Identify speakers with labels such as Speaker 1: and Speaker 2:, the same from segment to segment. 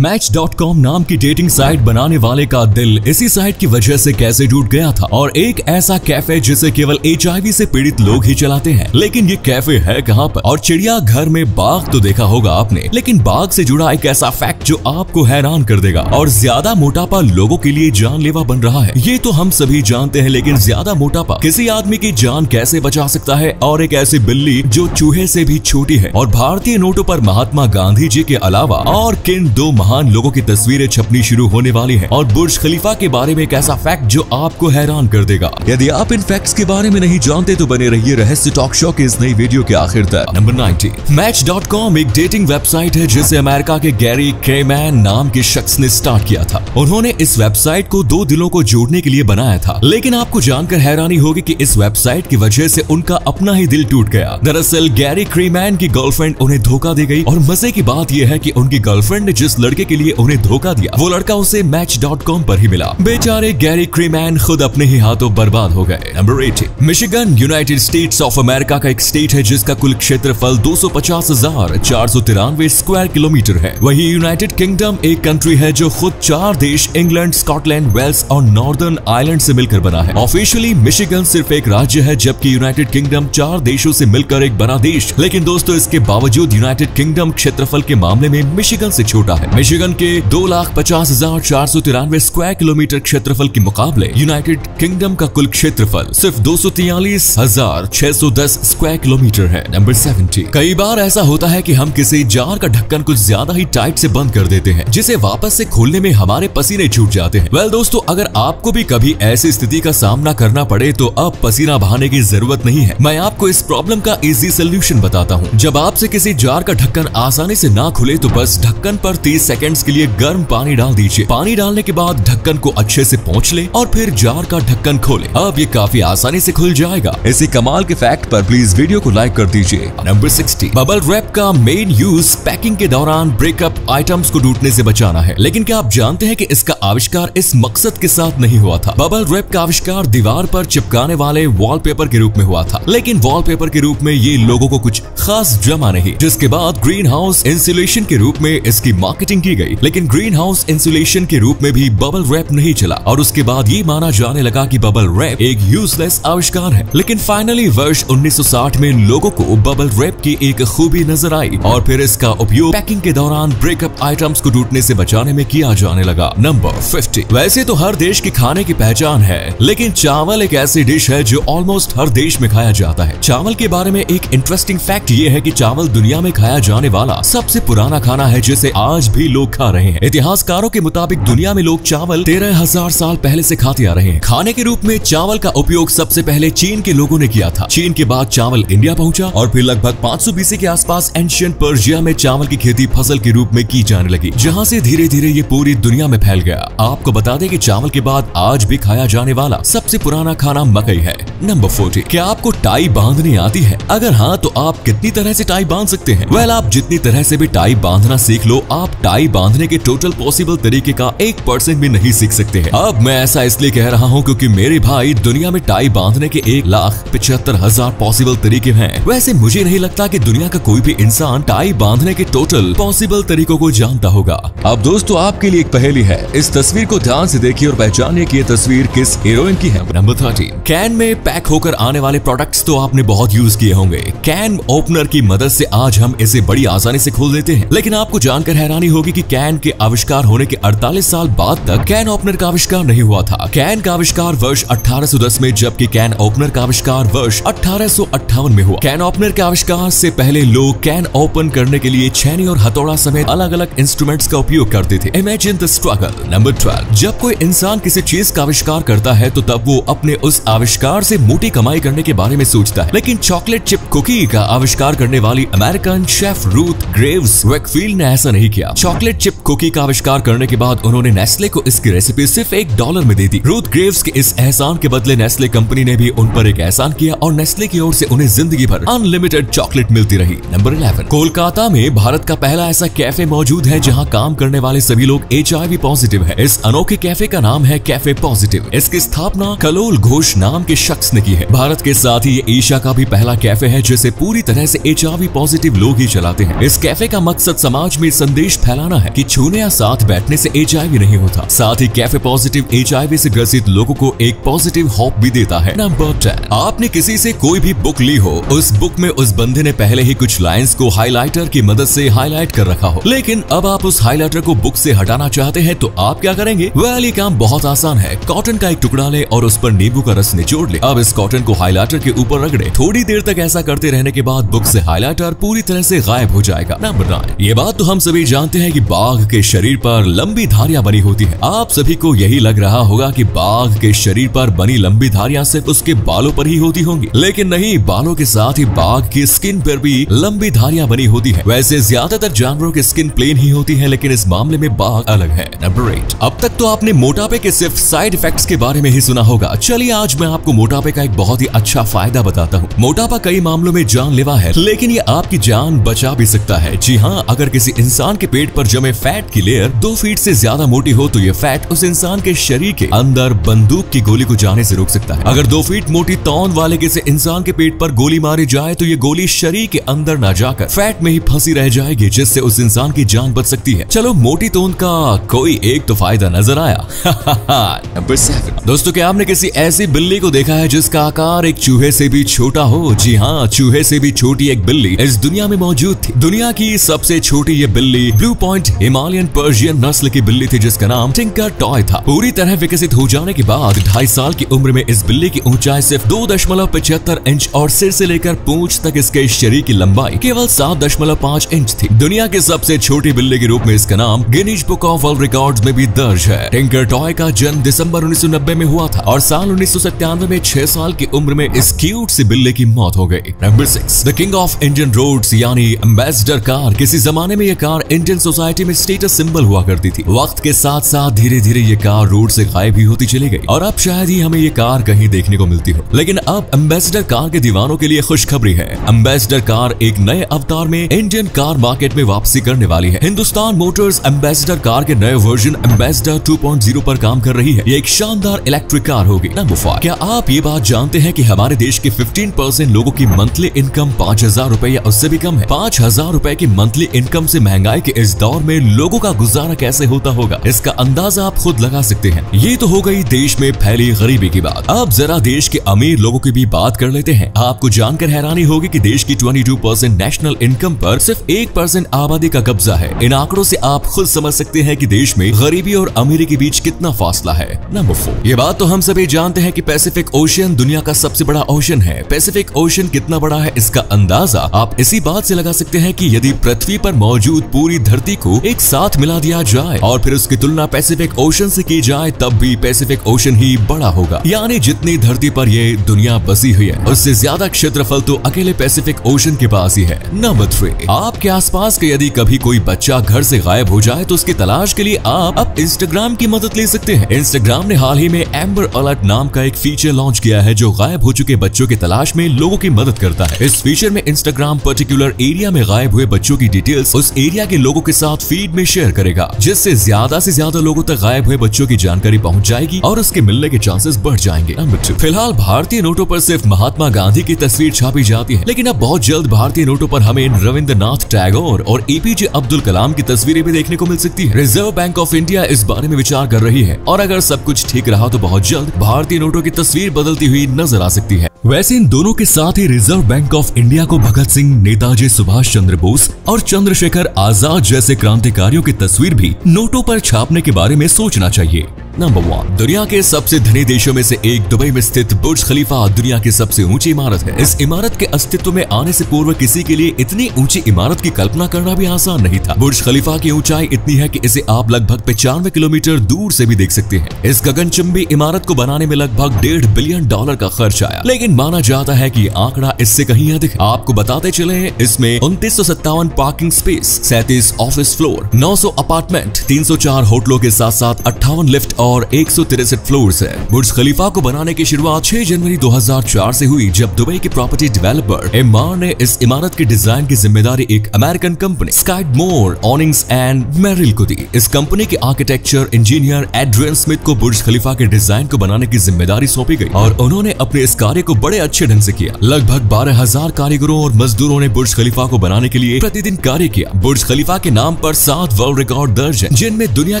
Speaker 1: Match.com नाम की dating site बनाने वाले का दिल इसी साइट की वजह से कैसे टूट गया था। और एक ऐसा कैफे जिसे केवल HIV से पीड़ित लोग ही चलाते हैं। लेकिन ये कैफे है कहाँ पर? और चिड़िया घर में बाघ तो देखा होगा आपने, लेकिन बाघ से जुड़ा एक ऐसा फैक्ट जो आपको हैरान कर देगा। और ज्यादा मोटापा लोगों के लिए जानलेवा बन रहा है, ये तो हम सभी जानते हैं। लेकिन ज्यादा मोटापा किसी आदमी की जान कैसे बचा सकता है? और एक ऐसी बिल्ली जो चूहे से भी छोटी है। और भारतीय नोटों पर महात्मा गांधी जी के अलावा और किन दो महान लोगों की तस्वीरें छपनी शुरू होने वाली है। और बुर्ज खलीफा के बारे में एक ऐसा फैक्ट जो आपको हैरान कर देगा। यदि आप इन फैक्ट्स के बारे में नहीं जानते तो बने रहिए रहस्य टॉक शो के इस नई वीडियो के आखिर तक। नंबर 90। Match.com एक डेटिंग वेबसाइट है जिसे अमेरिका के गैरी क्रेमैन नाम के शख्स ने स्टार्ट किया था। उन्होंने इस वेबसाइट को दो दिलों को जोड़ने के लिए बनाया था। लेकिन आपको जानकर हैरानी होगी कि इस वेबसाइट की वजह से उनका अपना ही दिल टूट गया। दरअसल गैरी क्रेमैन की गर्लफ्रेंड उन्हें धोखा दे गई। और मजे की बात यह है कि उनकी गर्लफ्रेंड ने जिस लड़के के लिए उन्हें धोखा दिया वो लड़का उसे Match.com पर ही मिला। बेचारे गैरी क्रेमैन खुद अपने ही हाथों बर्बाद हो गए। Number 80। Michigan United states of America का एक स्टेट है जिसका कुल क्षेत्रफल 250,493 स्क्वायर किलोमीटर है। वही यूनाइटेड किंगडम एक कंट्री है जो खुद 4 देश इंग्लैंड, स्कॉटलैंड, वेल्स और नॉर्दर्न आयरलैंड से मिलकर बना है। ऑफिशियली मिशिगन सिर्फ एक राज्य है, जबकि यूनाइटेड किंगडम 4 देशों से मिलकर एक बड़ा देश। लेकिन दोस्तों इसके बावजूद यूनाइटेड किंगडम क्षेत्रफल के मामले में मिशिगन से छोटा है। मिशिगन के 2,50,493 स्क्वायर किलोमीटर क्षेत्रफल के मुकाबले यूनाइटेड किंगडम का कुल क्षेत्रफल सिर्फ 243,610 स्क्वायर किलोमीटर है। नंबर 70। कई बार ऐसा होता है कि हम किसी जार का ढक्कन कुछ ज्यादा ही टाइट से बंद कर देते हैं, जिसे वापस से खोलने में हमारे पसीने छूट जाते हैं। वेल दोस्तों, अगर आपको भी कभी ऐसी स्थिति का सामना करना पड़े तो अब पसीना बहाने की जरूरत नहीं है। मैं आपको इस प्रॉब्लम का इजी सोल्यूशन बताता हूँ। जब आपसे किसी जार का ढक्कन आसानी से ना खुले तो बस ढक्कन पर 30 सेकंड्स के लिए गर्म पानी डाल दीजिए। पानी डालने के बाद ढक्कन को अच्छे से पोंछ ले और फिर जार का ढक्कन खोले। अब ये काफी आसानी से खुल जाएगा। इसी कमाल के फैक्ट पर प्लीज वीडियो को लाइक कर दीजिए। नंबर 60। बबल रैप का मेन यूज पैकिंग के दौरान ब्रेकअप आइटम्स को टूटने से बचाना है। लेकिन क्या आप जानते हैं कि इसका आविष्कार इस मकसद के साथ नहीं हुआ था? बबल रैप का आविष्कार दीवार पर चिपकाने वाले वॉलपेपर के रूप में हुआ था। लेकिन वॉलपेपर के रूप में ये लोगों को कुछ खास जमा नहीं, जिसके बाद ग्रीन हाउस इंसुलेशन के रूप में इसकी मार्केटिंग की गई। लेकिन ग्रीन हाउस इंसुलेशन के रूप में भी बबल रैप नहीं चला और उसके बाद ये माना जाने लगा कि बबल रैप एक यूजलेस आविष्कार है। लेकिन फाइनली वर्ष 1960 में लोगों को बबल रैप की एक खूबी नजर आई और फिर इसका उपयोग पैकिंग के दौरान ब्रेकअप आइटम्स को टूटने से बचाने में किया जाने लगा। नंबर 50। वैसे तो हर देश की खाने की पहचान है, लेकिन चावल एक ऐसी डिश है जो ऑलमोस्ट हर देश में खाया जाता है। चावल के बारे में एक इंटरेस्टिंग फैक्ट ये है कि चावल दुनिया में खाया जाने वाला सबसे पुराना खाना है जिसे आज भी लोग खा रहे हैं। इतिहासकारों के मुताबिक दुनिया में लोग चावल 13,000 साल पहले से खाते आ रहे हैं। खाने के रूप में चावल का उपयोग सबसे पहले चीन के लोगों ने किया था। चीन के बाद चावल इंडिया पहुंचा और फिर लगभग 500 BC के आसपास एंशिएंट पर्शिया में चावल की खेती फसल के रूप में की जाने लगी, जहां से धीरे धीरे ये पूरी दुनिया में फैल गया। आपको बता दें कि चावल के बाद आज भी खाया जाने वाला सबसे पुराना खाना मकई है। नंबर 40। क्या आपको टाई बांधनी आती है? अगर हाँ तो आप कितनी तरह से टाई बांध सकते हैं? वेल, आप जितनी तरह से भी टाई बांधना सीख लो, आप टाई बांधने के टोटल पॉसिबल तरीके का 1% भी नहीं सीख सकते हैं। अब मैं ऐसा इसलिए कह रहा हूँ क्योंकि मेरे भाई दुनिया में टाई बांधने के 1,75,000 पॉसिबल तरीके हैं। वैसे मुझे नहीं लगता कि दुनिया का कोई भी इंसान टाई बांधने के टोटल पॉसिबल तरीकों को जानता होगा। अब दोस्तों आपके लिए एक पहेली है। इस तस्वीर को ध्यान से देखिए और पहचानिए कि ये तस्वीर किस हीरोइन की है। नंबर 30। कैन में पैक होकर आने वाले प्रोडक्ट्स तो आपने बहुत यूज किए होंगे। कैन ओपनर की मदद से आज हम इसे बड़ी आसानी से खोल देते हैं। लेकिन आपको जानकर हैरानी होगी कि कैन के आविष्कार होने के 48 साल बाद तक कैन ओपनर का आविष्कार नहीं हुआ था। कैन का आविष्कार वर्ष 1810 में, जबकि कैन ओपनर का आविष्कार वर्ष 1858 में हुआ। कैन ओपनर के आविष्कार से पहले लोग कैन ओपन करने के लिए छेनी और हथौड़ा समेत अलग अलग इंस्ट्रूमेंट्स का उपयोग करते थे। Imagine the struggle. नंबर 12। जब कोई इंसान किसी चीज का आविष्कार करता है तो तब वो अपने उस आविष्कार से मोटी कमाई करने के बारे में सोचता है। लेकिन चॉकलेट चिप कुकी का आविष्कार करने वाली American chef Ruth Graves Wakefield ने ऐसा नहीं किया। चॉकलेट चिप कुकी का आविष्कार करने के बाद उन्होंने नेस्ले को इसकी रेसिपी सिर्फ $1 में दे दी। रूथ ग्रेव्स के इस एहसान के बदले नेस्ले कंपनी ने भी उन पर एक एहसान किया और नेस्ले की ओर से उन्हें जिंदगी भर अनलिमिटेड चॉकलेट मिलती रही। नंबर 11। कोलकाता में भारत का पहला ऐसा कैफे मौजूद है जहां काम करने वाले सभी लोग HIV पॉजिटिव है। इस अनोखे कैफे का नाम है कैफे पॉजिटिव। इसकी स्थापना कलोल घोष नाम के शख्स ने की है। भारत के साथ ही ये एशिया का भी पहला कैफे है जिसे पूरी तरह से HIV पॉजिटिव लोग ही चलाते हैं। इस कैफे का मकसद समाज में संदेश फैलाना मानना है कि छूने या साथ बैठने से HIV नहीं होता। साथ ही कैफे पॉजिटिव HIV से ग्रसित लोगों को एक पॉजिटिव होप भी देता है। नंबर 10, आपने किसी से कोई भी बुक ली हो, उस बुक में उस बंदे ने पहले ही कुछ लाइंस को हाइलाइटर की मदद से हाईलाइट कर रखा हो, लेकिन अब आप उस हाइलाइटर को बुक से हटाना चाहते हैं तो आप क्या करेंगे? वेल, ये काम बहुत आसान है। कॉटन का एक टुकड़ा ले और उस पर नींबू का रस निचोड़ ले। अब इस कॉटन को हाइलाइटर के ऊपर रगड़े। थोड़ी देर तक ऐसा करते रहने के बाद बुक से हाइलाइटर पूरी तरह से गायब हो जाएगा। नंबर 9, ये बात तो हम सभी जानते हैं कि बाघ के शरीर पर लंबी धारियां बनी होती है। आप सभी को यही लग रहा होगा कि बाघ के शरीर पर बनी लंबी धारियां सिर्फ उसके बालों पर ही होती होंगी, लेकिन नहीं, बालों के साथ ही बाघ की स्किन पर भी लंबी धारियां बनी होती है। वैसे ज्यादातर जानवरों की स्किन प्लेन ही होती है, लेकिन इस मामले में बाघ अलग है। नंबर 8, अब तक तो आपने मोटापे के सिर्फ साइड इफेक्ट्स के बारे में ही सुना होगा। चलिए आज मैं आपको मोटापे का एक बहुत ही अच्छा फायदा बताता हूँ। मोटापा कई मामलों में जानलेवा है, लेकिन ये आपकी जान बचा भी सकता है। जी हाँ, अगर किसी इंसान के पेट पर जमे फैट की लेयर 2 फीट से ज्यादा मोटी हो तो ये फैट उस इंसान के शरीर के अंदर बंदूक की गोली को जाने से रोक सकता है। अगर 2 फीट मोटी तौन वाले किसी इंसान के पेट पर गोली मारी जाए तो ये गोली शरीर के अंदर न जाकर फैट में ही फंसी रह जाएगी, जिससे उस इंसान की जान बच सकती है। चलो, मोटी तौन का कोई एक तो फायदा नजर आया। नंबर 7, दोस्तों, क्या आपने किसी ऐसी बिल्ली को देखा है जिसका आकार एक चूहे से भी छोटा हो? जी हाँ, चूहे से भी छोटी एक बिल्ली इस दुनिया में मौजूद थी। दुनिया की सबसे छोटी ये बिल्ली ब्लू पॉइंट हिमालयन पर्शियन नस्ल की बिल्ली थी, जिसका नाम टिंकर टॉय था। पूरी तरह विकसित हो जाने के बाद 2.5 साल की उम्र में इस बिल्ली की ऊंचाई सिर्फ 2.75 इंच और सिर से लेकर पूंछ तक इसके शरीर की लंबाई केवल 7.5 इंच थी। दुनिया की सबसे छोटी बिल्ली के रूप में इसका नाम Guinness book of world records में भी दर्ज है। टिंकर टॉय का जन्म दिसंबर 1990 में हुआ था और साल 1997 में 6 साल की उम्र में इस क्यूट सी बिल्ली की मौत हो गई। Number 6, the king of Indian roads यानी एम्बेसडर कार। किसी जमाने में यह कार इंडियन सोसाइटी में स्टेटस सिंबल हुआ करती थी। वक्त के साथ साथ धीरे धीरे ये कार रोड से गायब भी होती चली गई और अब शायद ही हमें ये कार कहीं देखने को मिलती हो। लेकिन अब एम्बेसडर कार के दीवानों के लिए खुशखबरी है। एम्बेसडर कार एक नए अवतार में इंडियन कार मार्केट में वापसी करने वाली है। हिंदुस्तान मोटर्स एम्बेसडर कार के नए वर्जन एम्बेसडर 2.0 पर काम कर रही है। ये एक शानदार इलेक्ट्रिक कार होगी। नंबर 5, क्या आप ये बात जानते हैं कि हमारे देश के 15% लोगों की मंथली इनकम 5,000 रुपए या उससे भी कम है? 5,000 रुपए की मंथली इनकम से महंगाई के इस दौर में लोगों का गुजारा कैसे होता होगा, इसका अंदाजा आप खुद लगा सकते हैं। ये तो हो गई देश में फैली गरीबी की बात। अब जरा देश के अमीर लोगों की भी बात कर लेते हैं। आपको जानकर हैरानी होगी कि देश की 22% नेशनल इनकम पर सिर्फ 1% आबादी का कब्जा है। इन आंकड़ों से आप खुद समझ सकते हैं कि देश में गरीबी और अमीरी के बीच कितना फासला है। नंबर 4, ये बात तो हम सभी जानते हैं कि पैसिफिक ओशियन दुनिया का सबसे बड़ा ओशन है। पैसिफिक ओशन कितना बड़ा है इसका अंदाजा आप इसी बात से लगा सकते हैं कि यदि पृथ्वी पर मौजूद पूरी धरती को एक साथ मिला दिया जाए और फिर उसकी तुलना पैसिफिक ओशन से की जाए तब भी पैसिफिक ओशन ही बड़ा होगा। यानी जितनी धरती पर ये दुनिया बसी हुई है उससे ज्यादा क्षेत्रफल तो अकेले पैसिफिक ओशन के पास ही है। नंबर 3, आपके आसपास के यदि कभी कोई बच्चा घर से गायब हो जाए तो उसकी तलाश के लिए आप अब इंस्टाग्राम की मदद ले सकते हैं। इंस्टाग्राम ने हाल ही में एम्बर अलर्ट नाम का एक फीचर लॉन्च किया है जो गायब हो चुके बच्चों की तलाश में लोगों की मदद करता है। इस फीचर में इंस्टाग्राम पर्टिकुलर एरिया में गायब हुए बच्चों की डिटेल्स उस एरिया के लोगों के साथ फीड में शेयर करेगा, जिससे ज्यादा से ज्यादा लोगों तक गायब हुए बच्चों की जानकारी पहुंच जाएगी और उसके मिलने के चांसेस बढ़ जाएंगे। नंबर 2, फिलहाल भारतीय नोटों पर सिर्फ महात्मा गांधी की तस्वीर छापी जाती है, लेकिन अब बहुत जल्द भारतीय नोटों पर हमें रविंद्रनाथ टैगोर और APJ अब्दुल कलाम की तस्वीरें भी देखने को मिल सकती है। रिजर्व बैंक ऑफ इंडिया इस बारे में विचार कर रही है और अगर सब कुछ ठीक रहा तो बहुत जल्द भारतीय नोटों की तस्वीर बदलती हुई नजर आ सकती है। वैसे इन दोनों के साथ ही रिजर्व बैंक ऑफ इंडिया को भगत सिंह, नेताजी सुभाष चंद्र बोस और चंद्रशेखर आजाद जैसे क्रांतिकारियों की तस्वीर भी नोटों पर छापने के बारे में सोचना चाहिए। नंबर 1, दुनिया के सबसे धनी देशों में से एक दुबई में स्थित बुर्ज खलीफा दुनिया की सबसे ऊंची इमारत है। इस इमारत के अस्तित्व में आने से पूर्व किसी के लिए इतनी ऊंची इमारत की कल्पना करना भी आसान नहीं था। बुर्ज खलीफा की ऊंचाई इतनी है कि इसे आप लगभग 95 किलोमीटर दूर से भी देख सकते हैं। इस गगनचुंबी इमारत को बनाने में लगभग $1.5 बिलियन का खर्च आया, लेकिन माना जाता है कि आंकड़ा इससे कहीं अधिक। आपको बताते चले, इसमें 2957 parking space, 37 office floor, 900 apartment, 304 होटलों के साथ साथ 58 लिफ्ट और और 163 फ्लोर्स है। बुर्ज खलीफा को बनाने की शुरुआत 6 जनवरी 2004 से हुई, जब दुबई के प्रॉपर्टी डेवलपर एमार ने इस इमारत के डिजाइन की जिम्मेदारी एक अमेरिकन कंपनी स्काइडमोर ऑनिंग्स एंड मेरिल को दी। इस कंपनी के आर्किटेक्चर इंजीनियर एड्रियन स्मिथ को बुर्ज खलीफा के डिजाइन को बनाने की जिम्मेदारी सौंपी गई और उन्होंने अपने इस कार्य को बड़े अच्छे ढंग से किया। लगभग 12,000 कारीगरों और मजदूरों ने बुर्ज खलीफा को बनाने के लिए प्रतिदिन कार्य किया। बुर्ज खलीफा के नाम पर 7 वर्ल्ड रिकॉर्ड दर्ज हैं, जिनमें दुनिया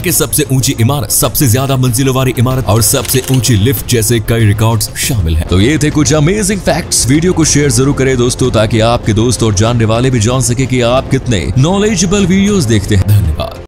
Speaker 1: के सबसे ऊंची इमारत, सबसे ज्यादा मंजिलों वाली इमारत और सबसे ऊंची लिफ्ट जैसे कई रिकॉर्ड्स शामिल हैं। तो ये थे कुछ अमेजिंग फैक्ट्स। वीडियो को शेयर जरूर करें दोस्तों, ताकि आपके दोस्त और जानने वाले भी जान सके कि आप कितने नॉलेजेबल वीडियोस देखते हैं। धन्यवाद।